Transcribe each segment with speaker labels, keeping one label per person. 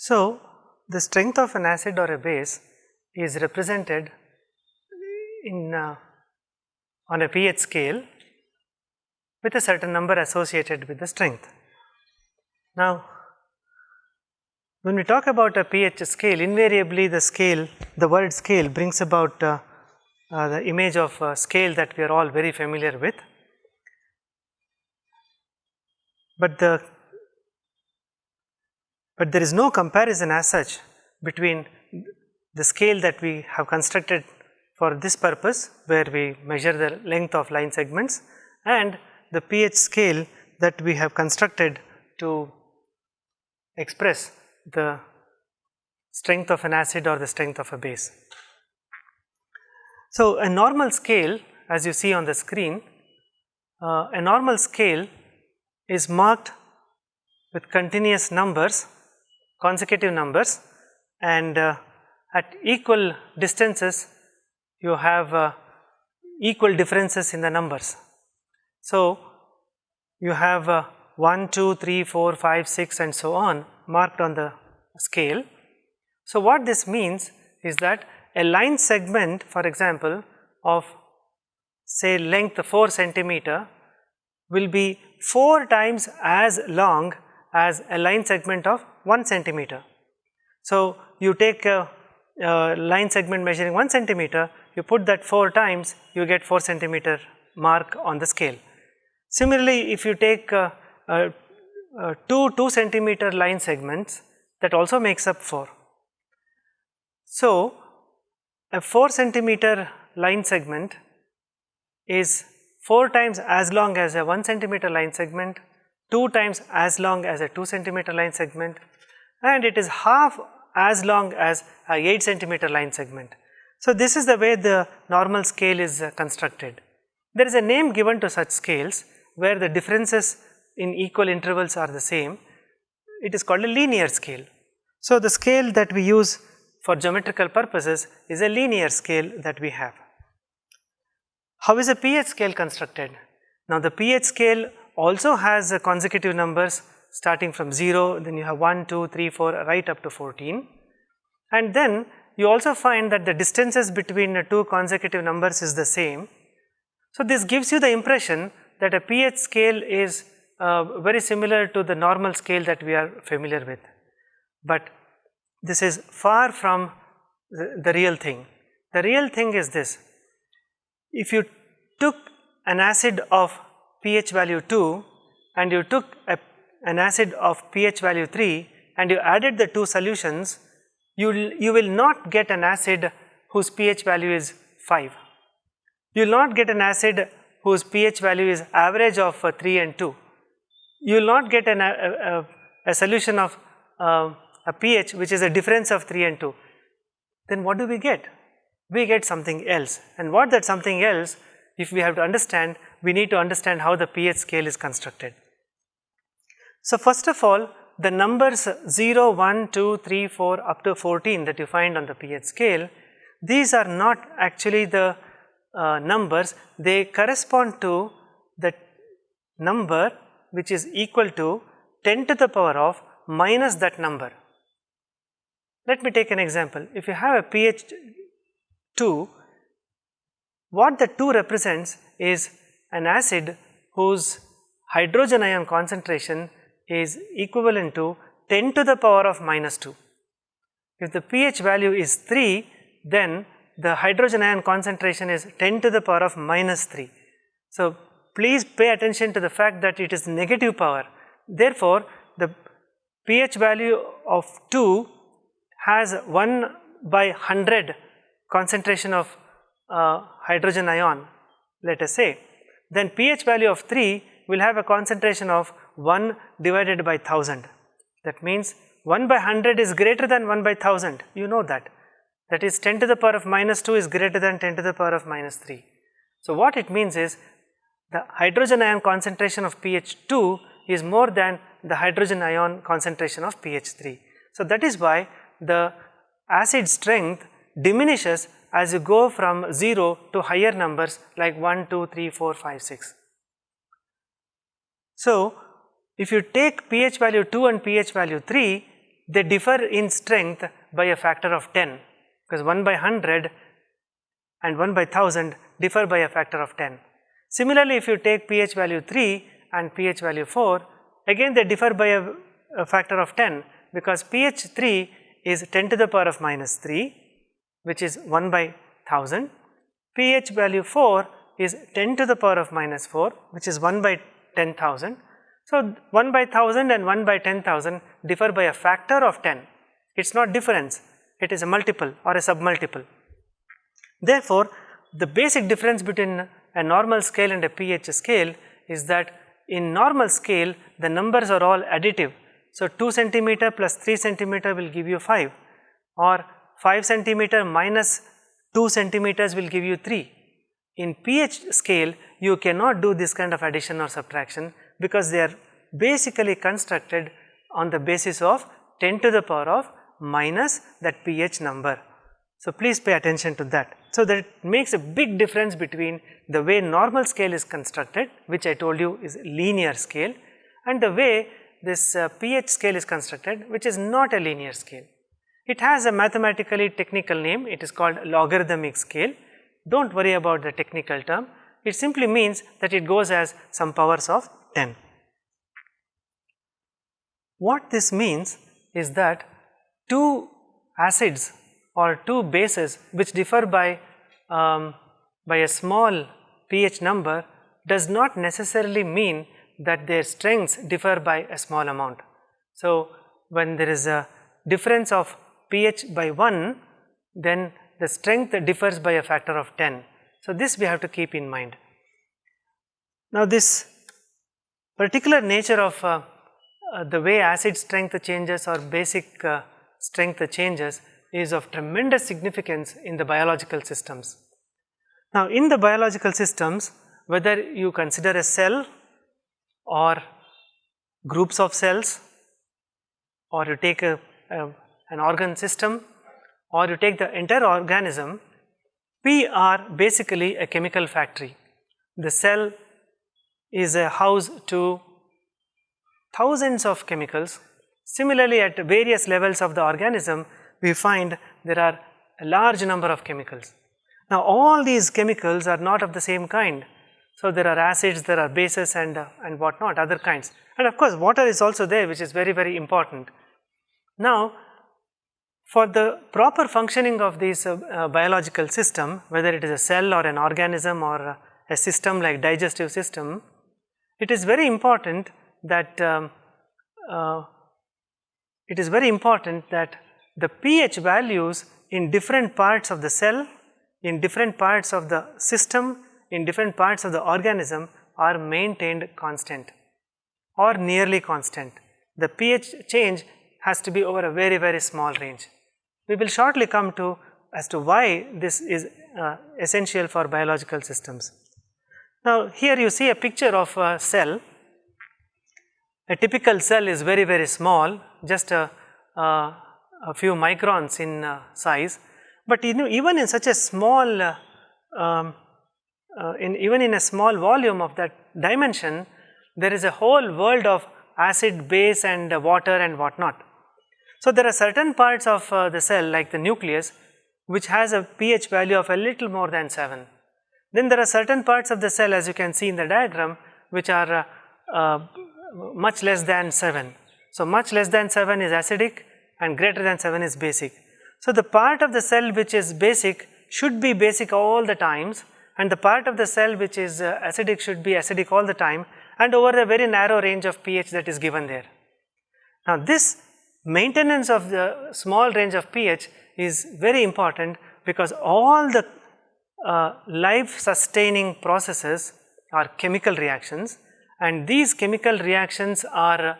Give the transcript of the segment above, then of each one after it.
Speaker 1: So, the strength of an acid or a base is represented in on a pH scale with a certain number associated with the strength. Now, when we talk about a pH scale, invariably the word scale brings about the image of a scale that we are all very familiar with. But there is no comparison as such between the scale that we have constructed for this purpose, where we measure the length of line segments, and the pH scale that we have constructed to express the strength of an acid or the strength of a base. So, a normal scale, as you see on the screen, a normal scale is marked with continuous numbers, consecutive numbers, and at equal distances you have equal differences in the numbers. So, you have 1, 2, 3, 4, 5, 6 and so on marked on the scale. So, what this means is that a line segment, for example, of say length 4 centimeter will be 4 times as long as a line segment of 1 centimeter. So, you take a line segment measuring 1 centimeter, you put that 4 times, you get 4 centimeter mark on the scale. Similarly, if you take two 2 centimeter line segments, that also makes up 4. So, a 4 centimeter line segment is 4 times as long as a 1 centimeter line segment, 2 times as long as a 2 centimeter line segment, and it is half as long as a 8 centimeter line segment. So, this is the way the normal scale is constructed. There is a name given to such scales where the differences in equal intervals are the same. It is called a linear scale. So, the scale that we use for geometrical purposes is a linear scale that we have. How is a pH scale constructed? Now, the pH scale also has consecutive numbers starting from 0, then you have 1, 2, 3, 4 right up to 14, and then you also find that the distances between the two consecutive numbers is the same. So, this gives you the impression that a pH scale is very similar to the normal scale that we are familiar with, but this is far from the real thing. The real thing is this: if you took an acid of pH value 2 and you took an acid of pH value 3 and you added the two solutions, you will not get an acid whose pH value is 5. You will not get an acid whose pH value is average of 3 and 2. You will not get a solution of a pH which is a difference of 3 and 2. Then what do we get? We get something else, and what that something else, if we have to understand, we need to understand how the pH scale is constructed. So, first of all, the numbers 0, 1, 2, 3, 4 up to 14 that you find on the pH scale, these are not actually the numbers, they correspond to the number which is equal to 10 to the power of minus that number. Let me take an example. If you have a pH 2, what the 2 represents is an acid whose hydrogen ion concentration is equivalent to 10 to the power of minus 2. If the pH value is 3, then the hydrogen ion concentration is 10 to the power of minus 3. So, please pay attention to the fact that it is negative power. Therefore, the pH value of 2 has 1 by 100 concentration of hydrogen ion, let us say. Then pH value of 3 will have a concentration of 1 divided by 1000. That means 1 by 100 is greater than 1 by 1000, you know that. That is 10 to the power of minus 2 is greater than 10 to the power of minus 3. So, what it means is the hydrogen ion concentration of pH 2 is more than the hydrogen ion concentration of pH 3. So, that is why the acid strength diminishes as you go from 0 to higher numbers like 1, 2, 3, 4, 5, 6. So, if you take pH value 2 and pH value 3, they differ in strength by a factor of 10, because 1 by 100 and 1 by 1000 differ by a factor of 10. Similarly, if you take pH value 3 and pH value 4, again they differ by a factor of 10, because pH 3 is 10 to the power of minus 3, which is 1 by 1000. pH value 4 is 10 to the power of minus 4, which is 1 by 10,000. So, 1 by 1000 and 1 by 10,000 differ by a factor of 10. It is not difference, it is a multiple or a submultiple. Therefore, the basic difference between a normal scale and a pH scale is that in normal scale the numbers are all additive. So, 2 centimeter plus 3 centimeter will give you 5, or 5 centimeter minus 2 centimeters will give you 3. In pH scale, you cannot do this kind of addition or subtraction, because they are basically constructed on the basis of 10 to the power of minus that pH number. So, please pay attention to that. So, that it makes a big difference between the way normal scale is constructed, which I told you is linear scale, and the way this pH scale is constructed, which is not a linear scale. It has a mathematically technical name, it is called logarithmic scale. Do not worry about the technical term, it simply means that it goes as some powers of 10. What this means is that two acids or two bases which differ by a small pH number does not necessarily mean that their strengths differ by a small amount. So, when there is a difference of pH by 1, then the strength differs by a factor of 10. So, this we have to keep in mind. Now, this particular nature of the way acid strength changes or basic strength changes is of tremendous significance in the biological systems. Now, in the biological systems, whether you consider a cell or groups of cells, or you take an organ system, or you take the entire organism, we are basically a chemical factory. The cell is a house to thousands of chemicals. Similarly, at various levels of the organism, we find there are a large number of chemicals. Now, all these chemicals are not of the same kind. So, there are acids, there are bases and what not, other kinds. And of course, water is also there, which is very, very important. Now, for the proper functioning of this biological system, whether it is a cell or an organism or a system like digestive system, it is very important that the pH values in different parts of the cell, in different parts of the system, in different parts of the organism are maintained constant or nearly constant. The pH change has to be over a very, very small range. We will shortly come to as to why this is essential for biological systems. Now, here you see a picture of a cell. A typical cell is very, very small, just a few microns in size, but even in such a small even in a small volume of that dimension, there is a whole world of acid, base and water and what not. So, there are certain parts of the cell like the nucleus which has a pH value of a little more than 7. Then there are certain parts of the cell, as you can see in the diagram, which are much less than 7. So, much less than 7 is acidic and greater than 7 is basic. So, the part of the cell which is basic should be basic all the times, and the part of the cell which is acidic should be acidic all the time, and over a very narrow range of pH that is given there. Now, this maintenance of the small range of pH is very important, because all the life sustaining processes are chemical reactions, and these chemical reactions are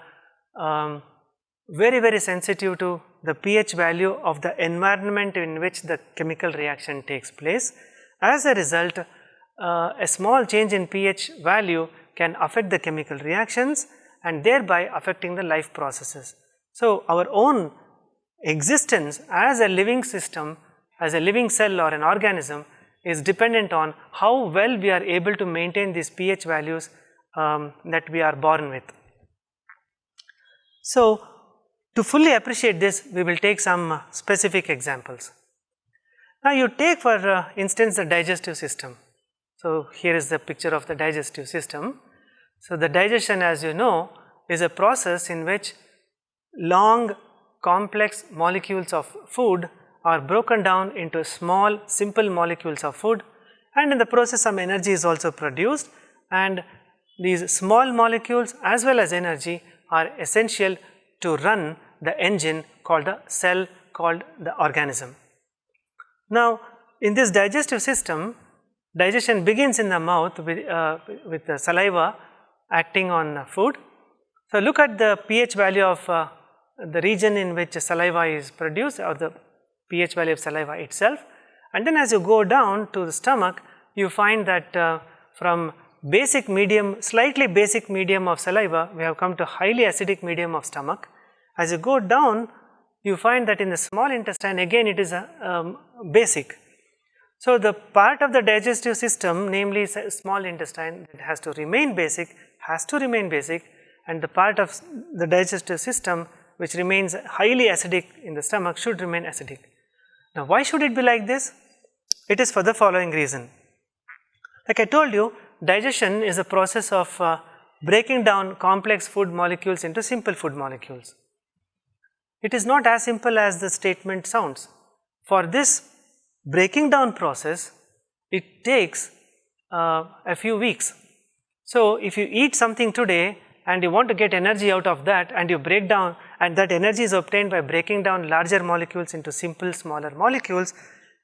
Speaker 1: very, very sensitive to the pH value of the environment in which the chemical reaction takes place. As a result, a small change in pH value can affect the chemical reactions and thereby affecting the life processes. So, our own existence as a living system, as a living cell or an organism, is dependent on how well we are able to maintain these pH values that we are born with. So, To fully appreciate this, we will take some specific examples. Now you take for instance the digestive system. So here is the picture of the digestive system. So the digestion, as you know, is a process in which long complex molecules of food are broken down into small simple molecules of food, and in the process some energy is also produced, and these small molecules as well as energy are essential to run the engine called the cell, called the organism. Now in this digestive system, digestion begins in the mouth with the saliva acting on food. So look at the pH value of the region in which saliva is produced, or the pH value of saliva itself, and then as you go down to the stomach, you find that from basic medium, slightly basic medium of saliva, we have come to highly acidic medium of stomach. As you go down, you find that in the small intestine again it is basic. So the part of the digestive system, namely small intestine, that has to remain basic, and the part of the digestive system which remains highly acidic in the stomach should remain acidic. Now why should it be like this? It is for the following reason. Like I told you, digestion is a process of breaking down complex food molecules into simple food molecules. It is not as simple as the statement sounds. For this breaking down process, it takes a few weeks. So if you eat something today and you want to get energy out of that, and you break down, and that energy is obtained by breaking down larger molecules into simple smaller molecules,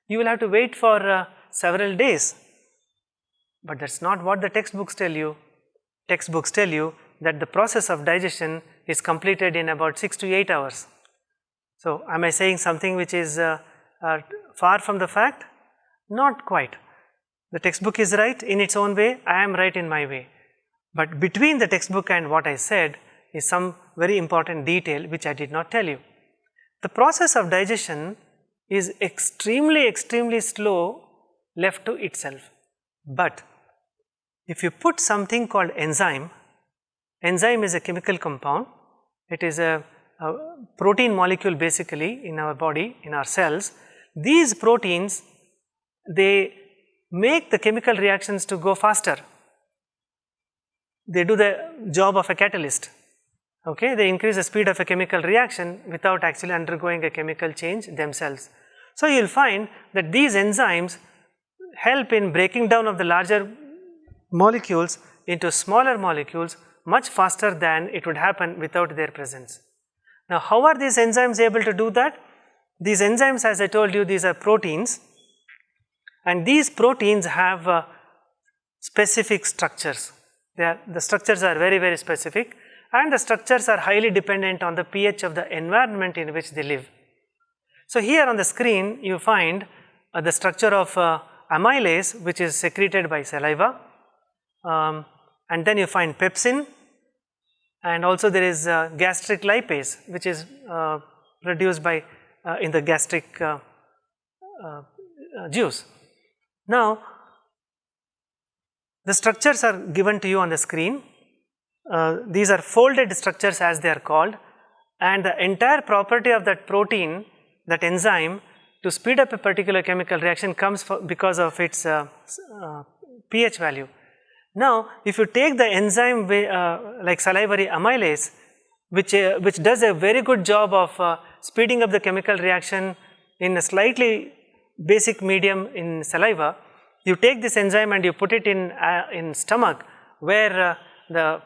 Speaker 1: you will have to wait for several days. But that is not what the textbooks tell you. Textbooks tell you that the process of digestion is completed in about 6 to 8 hours. So am I saying something which is far from the fact? Not quite. The textbook is right in its own way, I am right in my way. But between the textbook and what I said is some very important detail which I did not tell you. The process of digestion is extremely slow left to itself. But if you put something called enzyme is a chemical compound. It is a protein molecule basically in our body, in our cells. These proteins, they make the chemical reactions to go faster. They do the job of a catalyst. Okay, they increase the speed of a chemical reaction without actually undergoing a chemical change themselves. So you will find that these enzymes help in breaking down of the larger molecules into smaller molecules much faster than it would happen without their presence. Now how are these enzymes able to do that? These enzymes, as I told you, these are proteins, and these proteins have specific structures. The structures are very specific, and the structures are highly dependent on the pH of the environment in which they live. So here on the screen you find the structure of amylase, which is secreted by saliva, and then you find pepsin, and also there is gastric lipase, which is produced by in the gastric juice. Now the structures are given to you on the screen. These are folded structures as they are called, and the entire property of that protein, that enzyme, to speed up a particular chemical reaction comes because of its pH value. Now if you take the enzyme like salivary amylase, which does a very good job of speeding up the chemical reaction in a slightly basic medium in saliva, you take this enzyme and you put it in stomach where the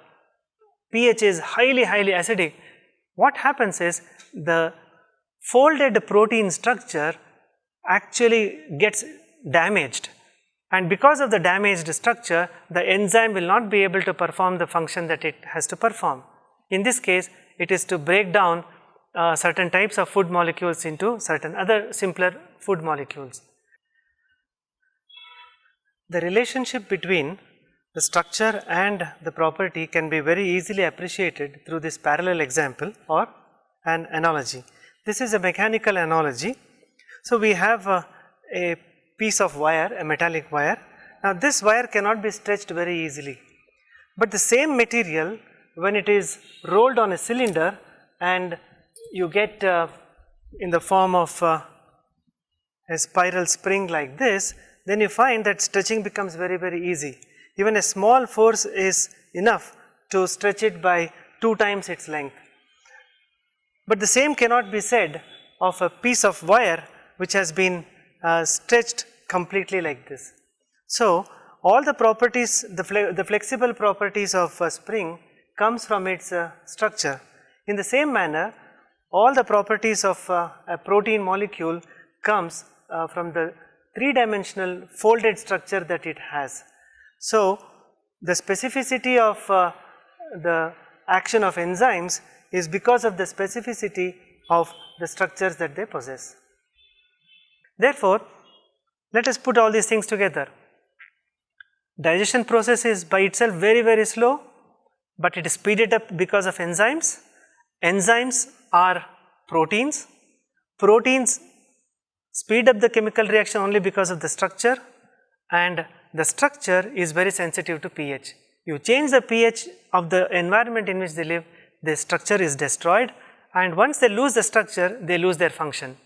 Speaker 1: pH is highly acidic. What happens is the folded protein structure actually gets damaged, and because of the damaged structure, the enzyme will not be able to perform the function that it has to perform. In this case, it is to break down certain types of food molecules into certain other simpler food molecules. The relationship between the structure and the property can be very easily appreciated through this parallel example or an analogy. This is a mechanical analogy. So we have a piece of wire, a metallic wire. Now this wire cannot be stretched very easily, but the same material, when it is rolled on a cylinder and you get in the form of a spiral spring like this, then you find that stretching becomes very, very easy. Even a small force is enough to stretch it by 2 times its length. But the same cannot be said of a piece of wire which has been stretched completely like this. So, all the properties, the flexible properties of a spring comes from its structure. In the same manner, all the properties of a protein molecule comes from the 3-dimensional folded structure that it has. So, the specificity of the action of enzymes is because of the specificity of the structures that they possess. Therefore, let us put all these things together. Digestion process is by itself very, very slow, but it is speeded up because of enzymes. Enzymes are proteins. Proteins speed up the chemical reaction only because of the structure, and the structure is very sensitive to pH. You change the pH of the environment in which they live, the structure is destroyed, and once they lose the structure, they lose their function.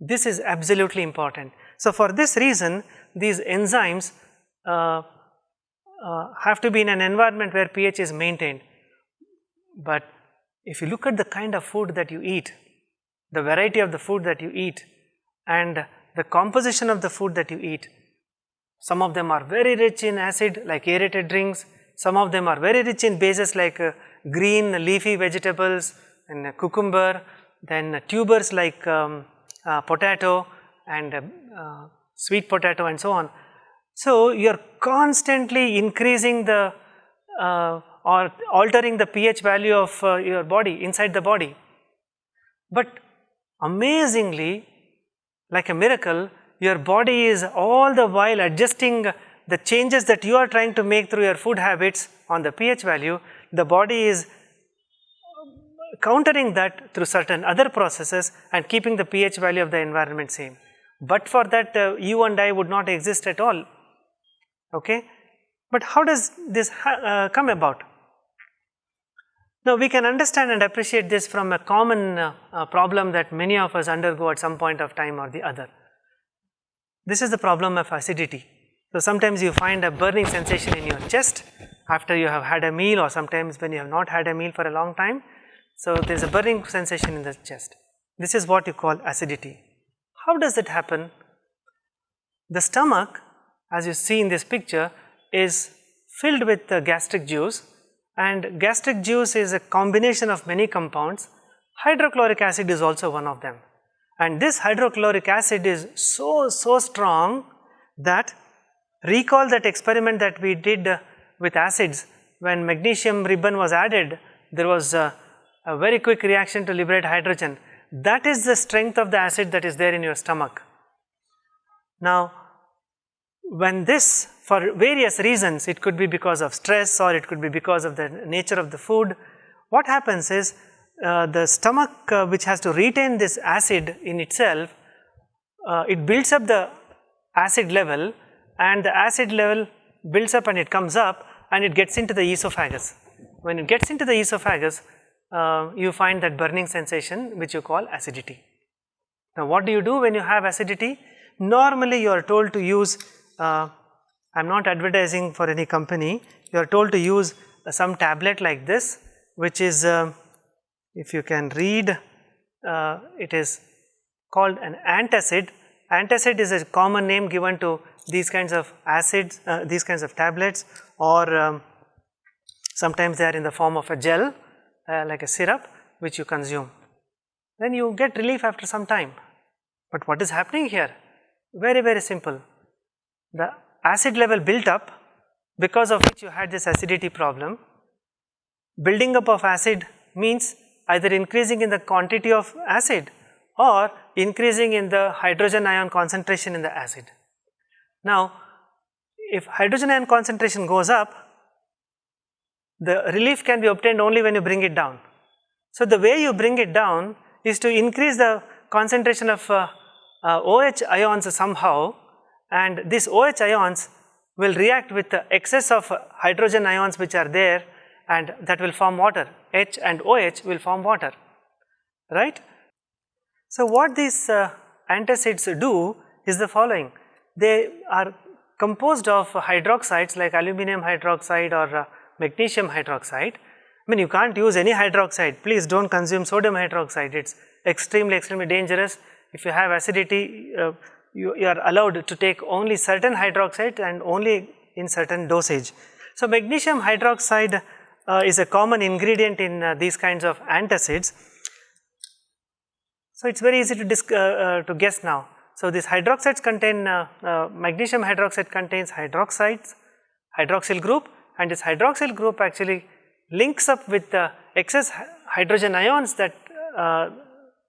Speaker 1: This is absolutely important. So, for this reason, these enzymes have to be in an environment where pH is maintained. But if you look at the kind of food that you eat, the variety of the food that you eat, and the composition of the food that you eat, some of them are very rich in acid like aerated drinks, some of them are very rich in bases like green leafy vegetables and cucumber, then tubers like potato and sweet potato and so on. So, you are constantly increasing the or altering the pH value of your body, inside the body. But amazingly, like a miracle, your body is all the while adjusting the changes that you are trying to make through your food habits on the pH value. The body is countering that through certain other processes and keeping the pH value of the environment same. But for that, you and I would not exist at all. Okay? But how does this come about? Now, we can understand and appreciate this from a common problem that many of us undergo at some point of time or the other. This is the problem of acidity. So, sometimes you find a burning sensation in your chest after you have had a meal, or sometimes when you have not had a meal for a long time. So, there is a burning sensation in the chest. This is what you call acidity. How does it happen? The stomach, as you see in this picture, is filled with gastric juice, and gastric juice is a combination of many compounds. Hydrochloric acid is also one of them, and this hydrochloric acid is so strong that, recall that experiment that we did with acids. When magnesium ribbon was added, there was a very quick reaction to liberate hydrogen. That is the strength of the acid that is there in your stomach. Now, when this, for various reasons, it could be because of stress or it could be because of the nature of the food, what happens is the stomach which has to retain this acid in itself, it builds up the acid level, and the acid level builds up and it comes up and it gets into the esophagus. When it gets into the esophagus, you find that burning sensation which you call acidity. Now, what do you do when you have acidity? Normally, you are told to use, I am not advertising for any company, you are told to use some tablet like this, which is, if you can read, it is called an antacid. Antacid is a common name given to these kinds of acids, these kinds of tablets, or sometimes they are in the form of a gel, like a syrup, which you consume. Then you get relief after some time. But what is happening here? Very, very simple. The acid level built up, because of which you had this acidity problem. Building up of acid means either increasing in the quantity of acid or increasing in the hydrogen ion concentration in the acid. Now, if hydrogen ion concentration goes up, the relief can be obtained only when you bring it down. So, the way you bring it down is to increase the concentration of OH ions somehow, and these OH ions will react with the excess of hydrogen ions which are there, and that will form water. H and OH will form water, right? So what these antacids do is the following. They are composed of hydroxides like aluminum hydroxide or magnesium hydroxide. I mean, you can't use any hydroxide. Please don't consume sodium hydroxide. It's extremely dangerous. If you have acidity, you are allowed to take only certain hydroxide and only in certain dosage. So magnesium hydroxide is a common ingredient in these kinds of antacids. So it's very easy to guess now. So these hydroxides contain, magnesium hydroxide contains hydroxides, hydroxyl group, and this hydroxyl group actually links up with the excess hydrogen ions that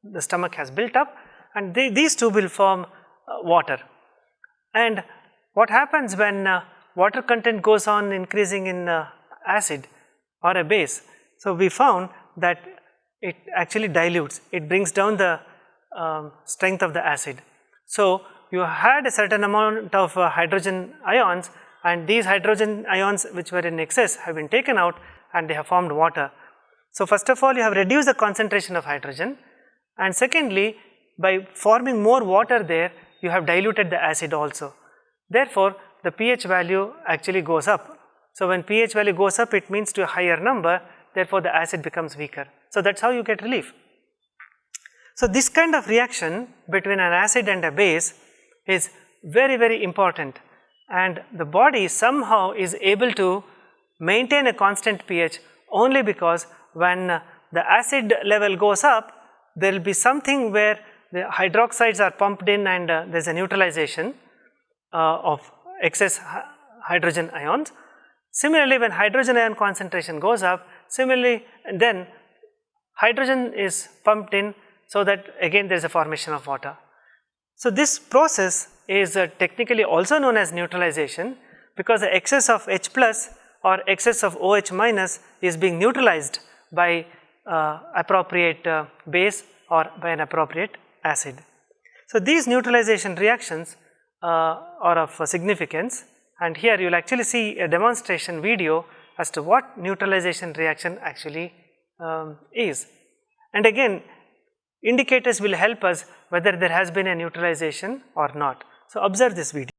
Speaker 1: the stomach has built up, and these two will form water. And what happens when water content goes on increasing in acid or a base? So we found that it actually dilutes, it brings down the strength of the acid. So you had a certain amount of hydrogen ions, and these hydrogen ions which were in excess have been taken out and they have formed water. So first of all, you have reduced the concentration of hydrogen, and secondly, by forming more water there, you have diluted the acid also. Therefore, the pH value actually goes up. So when pH value goes up, it means to a higher number, therefore the acid becomes weaker. So that's how you get relief. So this kind of reaction between an acid and a base is very important, and the body somehow is able to maintain a constant pH only because when the acid level goes up, there will be something where the hydroxides are pumped in and there is a neutralization of excess hydrogen ions. Similarly, when hydrogen ion concentration goes up, similarly then hydrogen is pumped in, so that again there is a formation of water. So this process is technically also known as neutralization, because the excess of H plus or excess of OH minus is being neutralized by appropriate base or by an appropriate acid. So these neutralization reactions are of significance, and here you will actually see a demonstration video as to what neutralization reaction actually is. And again, indicators will help us whether there has been a neutralization or not. So observe this video.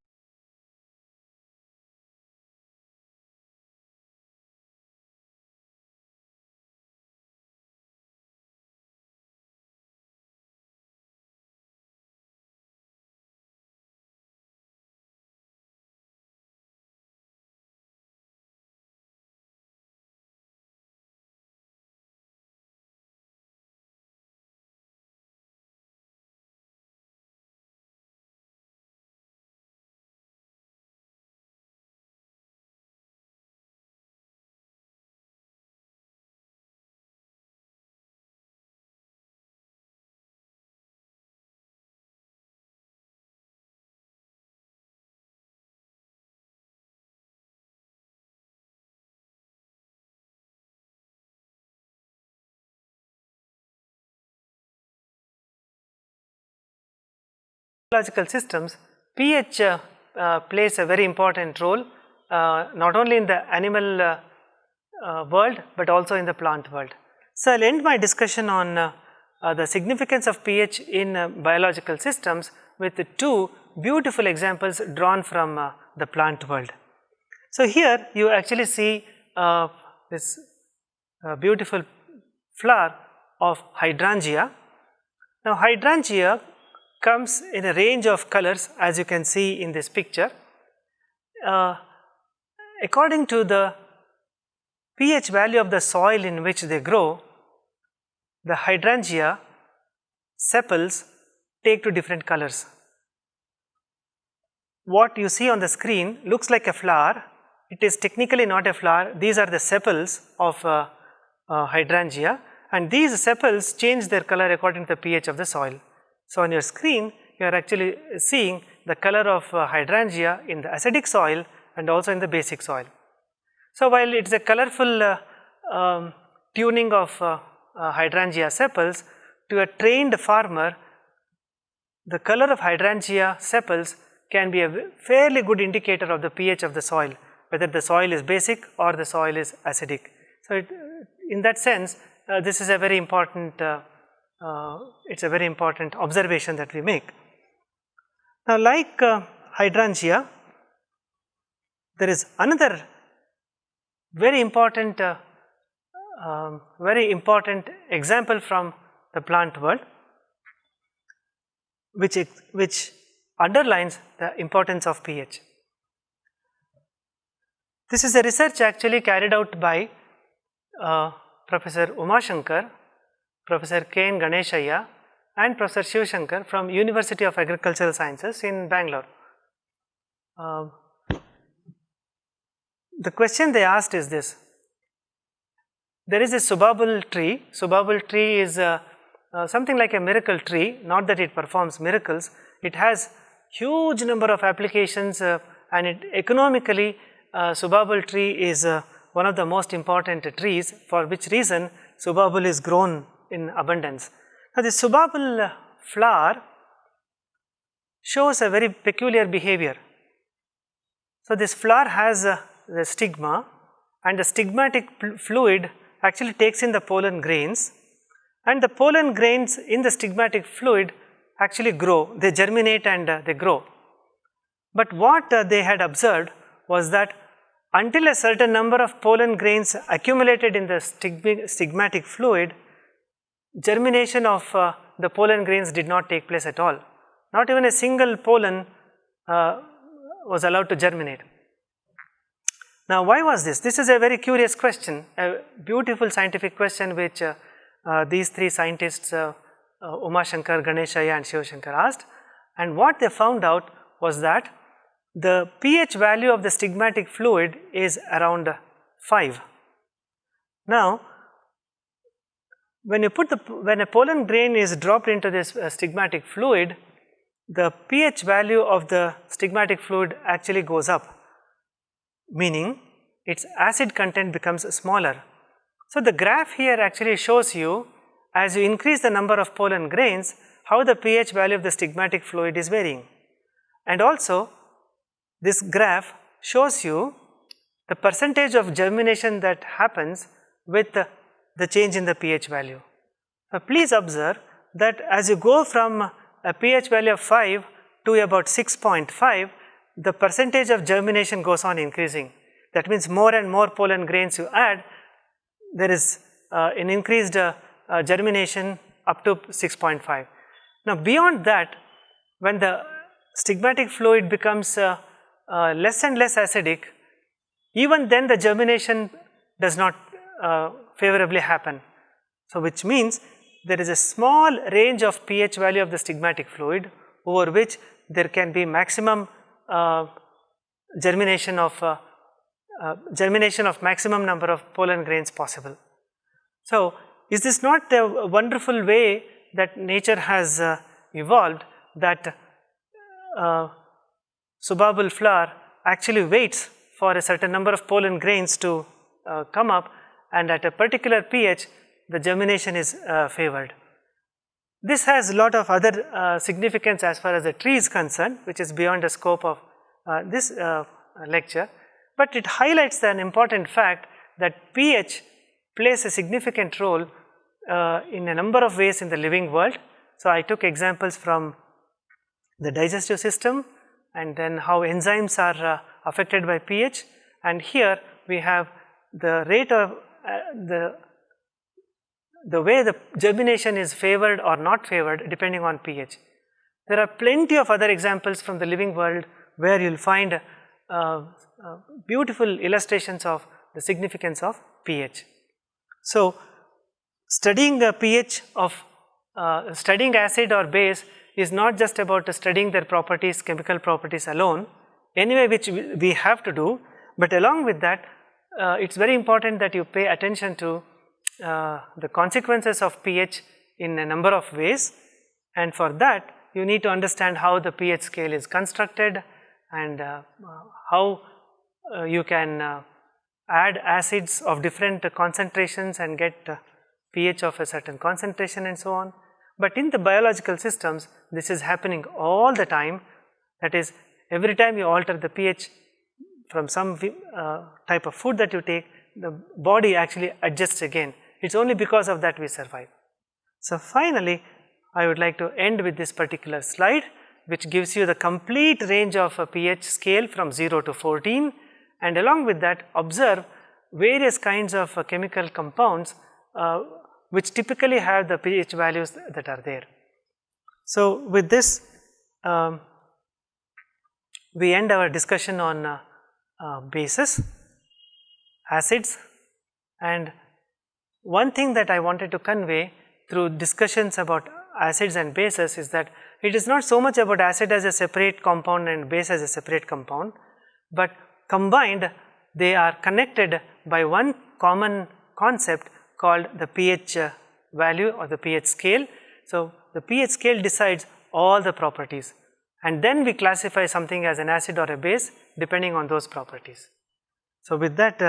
Speaker 1: Biological systems, pH plays a very important role not only in the animal world but also in the plant world. So I'll end my discussion on the significance of pH in biological systems with two beautiful examples drawn from the plant world. So here you actually see this beautiful flower of hydrangea. Now hydrangea comes in a range of colors, as you can see in this picture. According to the pH value of the soil in which they grow, the hydrangea sepals take to different colors. What you see on the screen looks like a flower. It is technically not a flower. These are the sepals of hydrangea, and these sepals change their color according to the pH of the soil. So on your screen, you are actually seeing the color of hydrangea in the acidic soil and also in the basic soil. So while it is a colorful tuning of hydrangea sepals, to a trained farmer, the color of hydrangea sepals can be a fairly good indicator of the pH of the soil, whether the soil is basic or the soil is acidic. So in that sense, this is a very important it's a very important observation that we make. Now, like hydrangea, there is another very important example from the plant world, which underlines the importance of pH. This is a research actually carried out by Professor Umashankar, Professor K. N. Ganeshaya and Professor Shiv Shankar from University of Agricultural Sciences in Bangalore. The question they asked is this: there is a subabul tree. Subabul tree is something like a miracle tree, not that it performs miracles. It has huge number of applications and it economically subabul tree is one of the most important trees, for which reason subabul is grown in abundance. Now, the subabul flower shows a very peculiar behavior. So, this flower has the stigma, and the stigmatic fluid actually takes in the pollen grains, and the pollen grains in the stigmatic fluid actually grow, they germinate and they grow. But what they had observed was that until a certain number of pollen grains accumulated in the stigmatic fluid, germination of the pollen grains did not take place at all. Not even a single pollen was allowed to germinate. Now, why was this? This is a very curious question, a beautiful scientific question which these three scientists, Umashankar, Ganeshaya and Shiv Shankar, asked, and what they found out was that the pH value of the stigmatic fluid is around 5. Now, when a pollen grain is dropped into this stigmatic fluid, the pH value of the stigmatic fluid actually goes up, meaning its acid content becomes smaller. So, the graph here actually shows you, as you increase the number of pollen grains, how the pH value of the stigmatic fluid is varying. And also, this graph shows you the percentage of germination that happens with the change in the pH value. Now, please observe that as you go from a pH value of 5 to about 6.5, the percentage of germination goes on increasing. That means more and more pollen grains you add, there is an increased germination up to 6.5. Now, beyond that, when the stigmatic fluid becomes less and less acidic, even then the germination does not favorably happen. So, which means there is a small range of pH value of the stigmatic fluid over which there can be maximum germination of maximum number of pollen grains possible. So, is this not a wonderful way that nature has evolved, that subabul flower actually waits for a certain number of pollen grains to come up, and at a particular pH the germination is favored. This has a lot of other significance as far as the tree is concerned, which is beyond the scope of this lecture, but it highlights an important fact that pH plays a significant role in a number of ways in the living world. So, I took examples from the digestive system and then how enzymes are affected by pH, and here we have the rate of the way the germination is favored or not favored depending on pH. There are plenty of other examples from the living world where you will find beautiful illustrations of the significance of pH. So, studying the pH of studying acid or base is not just about studying their properties, chemical properties alone, anyway which we have to do, but along with that it is very important that you pay attention to the consequences of pH in a number of ways, and for that you need to understand how the pH scale is constructed and how you can add acids of different concentrations and get pH of a certain concentration and so on. But in the biological systems this is happening all the time, that is every time you alter the pH from some type of food that you take, the body actually adjusts again. It is only because of that we survive. So finally, I would like to end with this particular slide, which gives you the complete range of a pH scale from 0 to 14, and along with that observe various kinds of chemical compounds which typically have the pH values that are there. So with this, we end our discussion on bases, acids, and one thing that I wanted to convey through discussions about acids and bases is that it is not so much about acid as a separate compound and base as a separate compound, but combined they are connected by one common concept called the pH value or the pH scale. So the pH scale decides all the properties, and then we classify something as an acid or a base depending on those properties. So with that,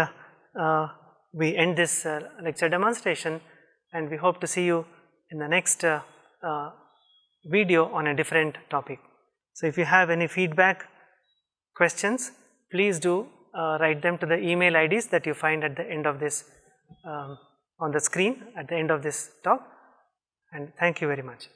Speaker 1: we end this lecture demonstration, and we hope to see you in the next video on a different topic. So if you have any feedback, questions, please do write them to the email IDs that you find at the end of this, on the screen at the end of this talk, and thank you very much.